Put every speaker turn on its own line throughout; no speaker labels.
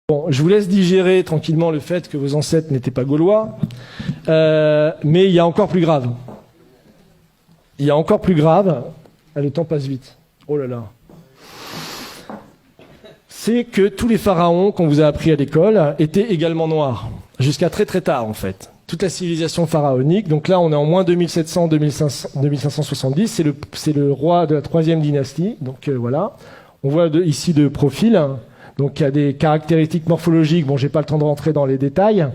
Bon, je vous laisse digérer tranquillement le fait que vos ancêtres n'étaient pas gaulois, mais il y a encore plus grave. Il y a encore plus grave. Ah, le temps passe vite. Oh là là. C'est que tous les pharaons qu'on vous a appris à l'école étaient également noirs, jusqu'à très très tard en fait. Toute la civilisation pharaonique, donc là on est en moins 2570, c'est le roi de la 3e dynastie, donc voilà. On voit ici de profil. Donc il y a des caractéristiques morphologiques, bon j'ai pas le temps de rentrer dans les détails,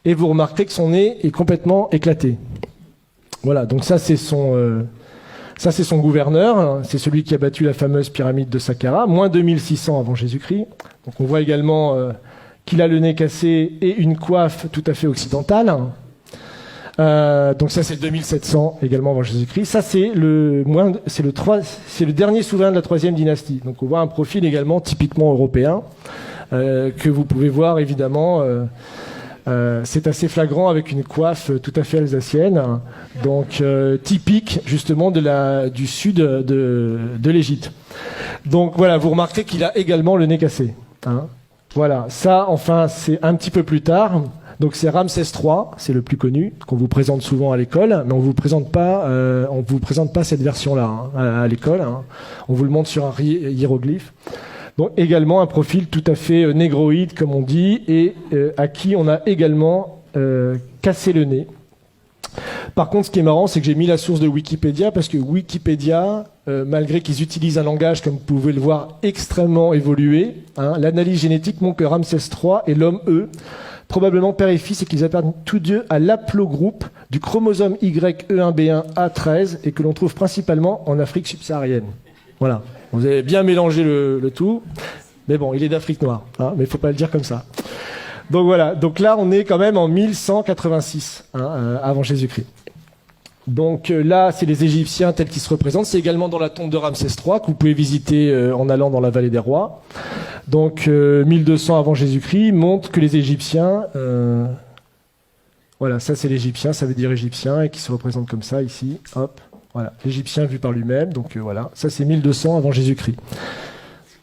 et vous remarquez que son nez est complètement éclaté. Voilà, donc ça c'est son gouverneur, c'est celui qui a battu la fameuse pyramide de Saqqara, moins 2600 avant Jésus-Christ. Donc on voit également qu'il a le nez cassé et une coiffe tout à fait occidentale. Donc ça c'est 2700 également avant Jésus-Christ. Ça c'est le dernier souverain de la 3e dynastie. Donc on voit un profil également typiquement européen que vous pouvez voir évidemment. C'est assez flagrant avec une coiffe tout à fait alsacienne, donc typique justement du sud de l'Égypte. Donc voilà, vous remarquez qu'il a également le nez cassé. Hein. Voilà, ça enfin c'est un petit peu plus tard. Donc c'est Ramsès III, c'est le plus connu, qu'on vous présente souvent à l'école, mais on vous présente pas cette version-là à l'école. Hein. On vous le montre sur un hiéroglyphe. Donc également un profil tout à fait négroïde, comme on dit, et à qui on a également cassé le nez. Par contre, ce qui est marrant, c'est que j'ai mis la source de Wikipédia, parce que Wikipédia, malgré qu'ils utilisent un langage, comme vous pouvez le voir, extrêmement évolué, hein, l'analyse génétique montre que Ramsès III est l'homme E, probablement père et fils, et qu'ils appartiennent tous deux à l'aplogroupe du chromosome YE1B1A13, et que l'on trouve principalement en Afrique subsaharienne. Voilà. Vous avez bien mélangé le tout. Mais bon, il est d'Afrique noire, hein, mais il ne faut pas le dire comme ça. Donc voilà. Donc là, on est quand même en 1186, hein, avant Jésus-Christ. Donc là, c'est les Égyptiens tels qu'ils se représentent. C'est également dans la tombe de Ramsès III que vous pouvez visiter en allant dans la vallée des rois. Donc 1200 avant Jésus-Christ montre que les Égyptiens... voilà, ça c'est l'Égyptien, ça veut dire Égyptien, et qui se représente comme ça ici. Hop. Voilà, l'Égyptien vu par lui-même, donc voilà, ça c'est 1200 avant Jésus-Christ.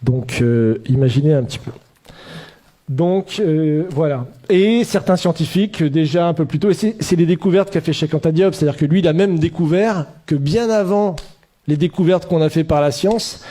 Donc imaginez un petit peu. Donc voilà. Et certains scientifiques, déjà un peu plus tôt, et c'est les découvertes qu'a fait Cheikh Anta Diop, c'est-à-dire que lui il a même découvert que bien avant les découvertes qu'on a fait par la science,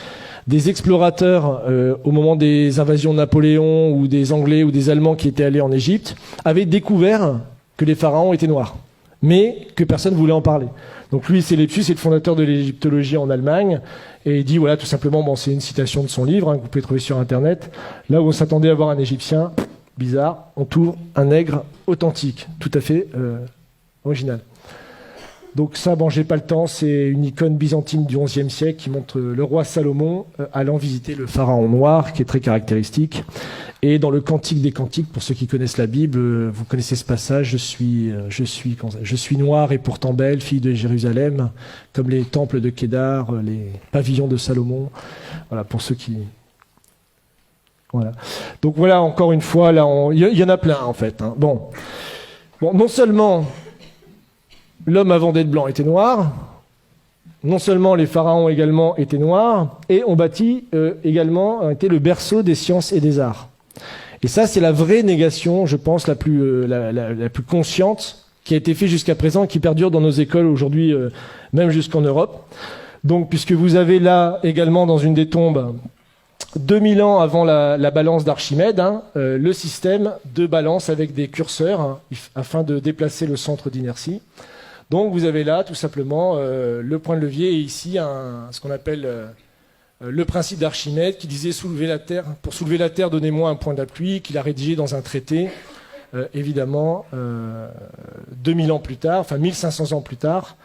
des explorateurs au moment des invasions de Napoléon ou des Anglais ou des Allemands qui étaient allés en Égypte, avaient découvert que les pharaons étaient noirs, mais que personne ne voulait en parler. Donc lui, c'est Lepsius, c'est le fondateur de l'égyptologie en Allemagne, et il dit, voilà, tout simplement, bon, c'est une citation de son livre, hein, que vous pouvez trouver sur Internet, là où on s'attendait à voir un Égyptien, bizarre, on trouve un nègre authentique, tout à fait original. Donc ça, bon, j'ai pas le temps, c'est une icône byzantine du XIe siècle qui montre le roi Salomon allant visiter le pharaon noir, qui est très caractéristique. Et dans le Cantique des Cantiques, pour ceux qui connaissent la Bible, vous connaissez ce passage, je suis noire et pourtant belle, fille de Jérusalem, comme les temples de Kédar, les pavillons de Salomon. Voilà, pour ceux qui... Voilà. Donc voilà, encore une fois, là, il y en a plein, en fait. Hein. Bon, non seulement l'homme avant d'être blanc était noir, non seulement les pharaons également étaient noirs, et on bâtit également, était le berceau des sciences et des arts. Et ça, c'est la vraie négation, je pense, la plus consciente qui a été faite jusqu'à présent et qui perdure dans nos écoles aujourd'hui, même jusqu'en Europe. Donc, puisque vous avez là également dans une des tombes, 2000 ans avant la balance d'Archimède, hein, le système de balance avec des curseurs hein, afin de déplacer le centre d'inertie. Donc, vous avez là tout simplement le point de levier et ici ce qu'on appelle... le principe d'Archimède qui disait pour soulever la terre, donnez-moi un point d'appui, qu'il a rédigé dans un traité, évidemment, 2000 ans plus tard, enfin 1500 ans plus tard,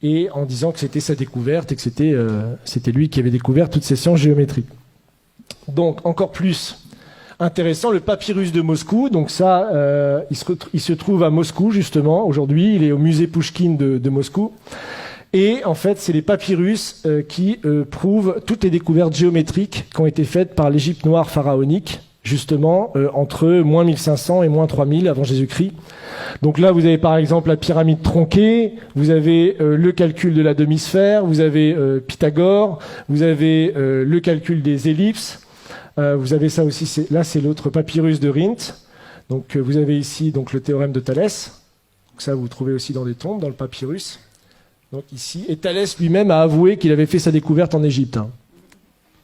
et en disant que c'était sa découverte et que c'était lui qui avait découvert toutes ces sciences géométriques. Donc, encore plus intéressant, le papyrus de Moscou, donc ça, il se trouve à Moscou, justement, aujourd'hui, il est au musée Pouchkine de Moscou. Et en fait, c'est les papyrus qui prouvent toutes les découvertes géométriques qui ont été faites par l'Égypte noire pharaonique, justement, entre moins 1500 et moins 3000 avant Jésus-Christ. Donc là, vous avez par exemple la pyramide tronquée, vous avez le calcul de la demi-sphère, vous avez Pythagore, vous avez le calcul des ellipses, Vous avez ça aussi, là c'est l'autre papyrus de Rhind. Donc vous avez ici donc, le théorème de Thalès. Donc, ça vous trouvez aussi dans des tombes, dans le papyrus. Donc ici, et Thalès lui-même a avoué qu'il avait fait sa découverte en Égypte.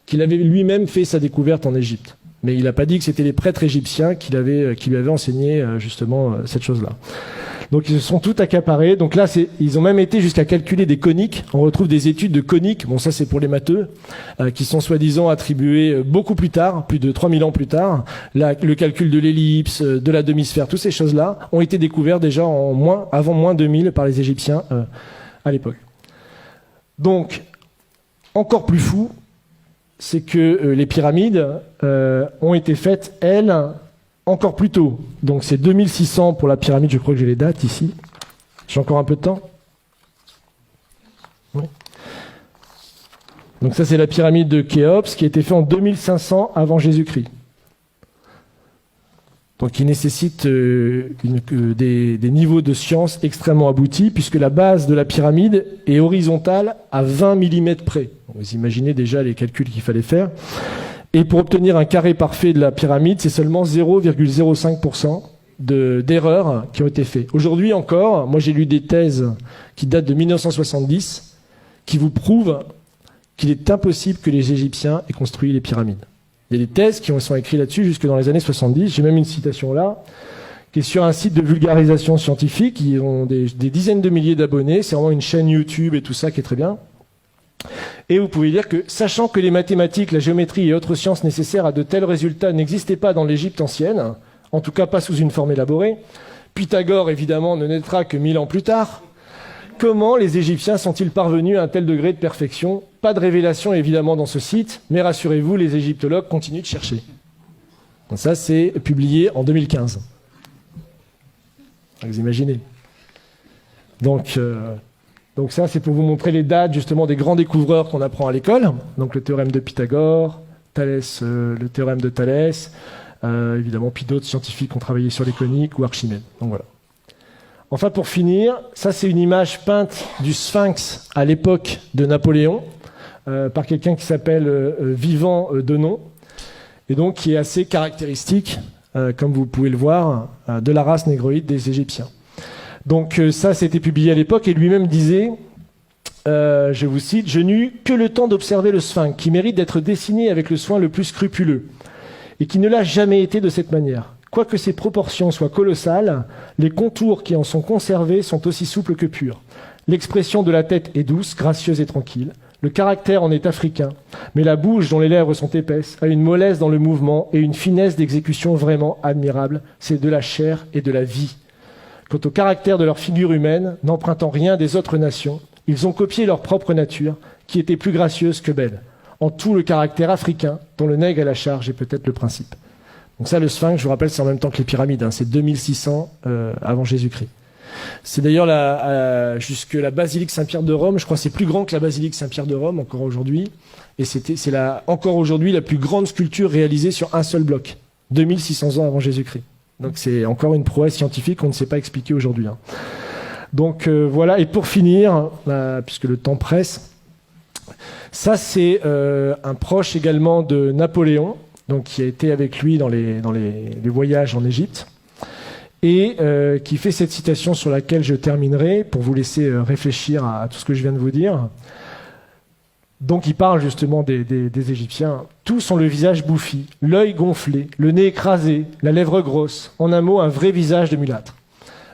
Qu'il avait lui-même fait sa découverte en Égypte. Mais il n'a pas dit que c'était les prêtres égyptiens qui lui avaient enseigné justement cette chose-là. Donc ils se sont tout accaparés. Donc là, ils ont même été jusqu'à calculer des coniques. On retrouve des études de coniques, bon ça c'est pour les matheux, qui sont soi-disant attribuées beaucoup plus tard, plus de 3000 ans plus tard. Le calcul de l'ellipse, de la demi-sphère, toutes ces choses-là ont été découvertes déjà avant moins 2000 par les Égyptiens à l'époque. Donc, encore plus fou, c'est que les pyramides ont été faites, elles, encore plus tôt. Donc c'est 2600 pour la pyramide, je crois que j'ai les dates ici. J'ai encore un peu de temps? Oui. Donc ça c'est la pyramide de Khéops qui a été faite en 2500 avant Jésus-Christ. Donc il nécessite des niveaux de science extrêmement aboutis puisque la base de la pyramide est horizontale à 20 mm près. Vous imaginez déjà les calculs qu'il fallait faire. Et pour obtenir un carré parfait de la pyramide, c'est seulement 0,05% d'erreurs qui ont été faites. Aujourd'hui encore, moi j'ai lu des thèses qui datent de 1970 qui vous prouvent qu'il est impossible que les Égyptiens aient construit les pyramides. Il y a des thèses qui sont écrites là-dessus jusque dans les années 70. J'ai même une citation là, qui est sur un site de vulgarisation scientifique. Ils ont des dizaines de milliers d'abonnés. C'est vraiment une chaîne YouTube et tout ça qui est très bien. Et vous pouvez dire que, sachant que les mathématiques, la géométrie et autres sciences nécessaires à de tels résultats n'existaient pas dans l'Égypte ancienne, en tout cas pas sous une forme élaborée, Pythagore évidemment ne naîtra que 1000 ans plus tard, comment les Égyptiens sont-ils parvenus à un tel degré de perfection? Pas de révélation évidemment dans ce site, mais rassurez-vous, les égyptologues continuent de chercher. Donc ça, c'est publié en 2015. Vous imaginez. Donc ça, c'est pour vous montrer les dates justement des grands découvreurs qu'on apprend à l'école. Donc le théorème de Pythagore, Thalès, le théorème de Thalès, évidemment, puis d'autres scientifiques ont travaillé sur les coniques ou Archimède. Donc voilà. Enfin, pour finir, ça c'est une image peinte du Sphinx à l'époque de Napoléon par quelqu'un qui s'appelle Vivant Denon, et donc qui est assez caractéristique, comme vous pouvez le voir, de la race négroïde des Égyptiens. Donc ça, c'était publié à l'époque, et lui-même disait, je vous cite, « Je n'eus que le temps d'observer le Sphinx, qui mérite d'être dessiné avec le soin le plus scrupuleux, et qui ne l'a jamais été de cette manière. Quoique ses proportions soient colossales, les contours qui en sont conservés sont aussi souples que purs. L'expression de la tête est douce, gracieuse et tranquille. Le caractère en est africain, mais la bouche dont les lèvres sont épaisses a une mollesse dans le mouvement et une finesse d'exécution vraiment admirable. C'est de la chair et de la vie. Quant au caractère de leur figure humaine, n'empruntant rien des autres nations, ils ont copié leur propre nature, qui était plus gracieuse que belle. En tout le caractère africain, dont le nègre à la charge est peut-être le principe. » Donc ça, le Sphinx, je vous rappelle, c'est en même temps que les pyramides, c'est 2600 avant Jésus-Christ. C'est d'ailleurs jusque la basilique Saint-Pierre de Rome, je crois que c'est plus grand que la basilique Saint-Pierre de Rome encore aujourd'hui, et c'est encore aujourd'hui la plus grande sculpture réalisée sur un seul bloc, 2600 ans avant Jésus-Christ. Donc c'est encore une prouesse scientifique qu'on ne sait pas expliquer aujourd'hui. Donc voilà, et pour finir, puisque le temps presse, ça c'est un proche également de Napoléon, donc qui a été avec lui dans les voyages en Égypte, et qui fait cette citation sur laquelle je terminerai pour vous laisser réfléchir à tout ce que je viens de vous dire. Donc il parle justement des Égyptiens. Tous ont le visage bouffi, l'œil gonflé, le nez écrasé, la lèvre grosse, en un mot un vrai visage de mulâtre.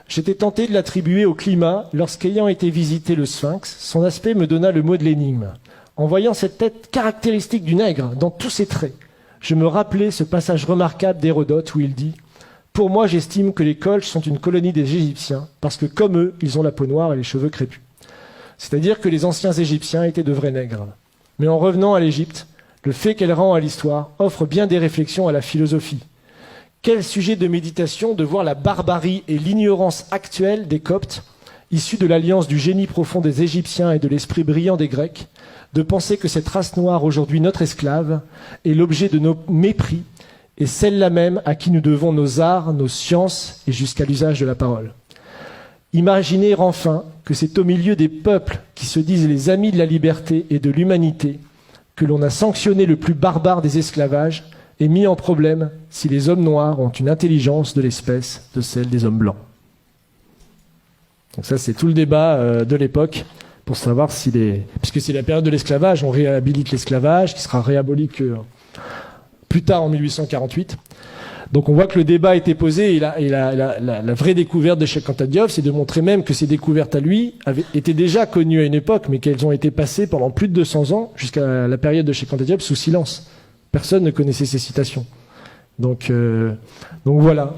J'étais tenté de l'attribuer au climat lorsqu'ayant été visiter le Sphinx, son aspect me donna le mot de l'énigme. En voyant cette tête caractéristique du nègre dans tous ses traits, je me rappelais ce passage remarquable d'Hérodote où il dit « Pour moi, j'estime que les Colches sont une colonie des Égyptiens, parce que comme eux, ils ont la peau noire et les cheveux crépus. » C'est-à-dire que les anciens Égyptiens étaient de vrais nègres. Mais en revenant à l'Égypte, le fait qu'elle rend à l'histoire offre bien des réflexions à la philosophie. Quel sujet de méditation de voir la barbarie et l'ignorance actuelle des Coptes, issus de l'alliance du génie profond des Égyptiens et de l'esprit brillant des Grecs, de penser que cette race noire, aujourd'hui notre esclave, est l'objet de nos mépris, et celle-là même à qui nous devons nos arts, nos sciences et jusqu'à l'usage de la parole. Imaginez enfin que c'est au milieu des peuples qui se disent les amis de la liberté et de l'humanité que l'on a sanctionné le plus barbare des esclavages est mis en problème si les hommes noirs ont une intelligence de l'espèce de celle des hommes blancs. Donc ça, c'est tout le débat de l'époque pour savoir si puisque c'est la période de l'esclavage, on réhabilite l'esclavage, qui sera réaboli que plus tard en 1848. Donc on voit que le débat a été posé et la vraie découverte de Cheikh Anta Diop, c'est de montrer même que ces découvertes à lui étaient déjà connues à une époque, mais qu'elles ont été passées pendant plus de 200 ans, jusqu'à la période de Cheikh Anta Diop, sous silence. Personne ne connaissait ces citations. Donc voilà.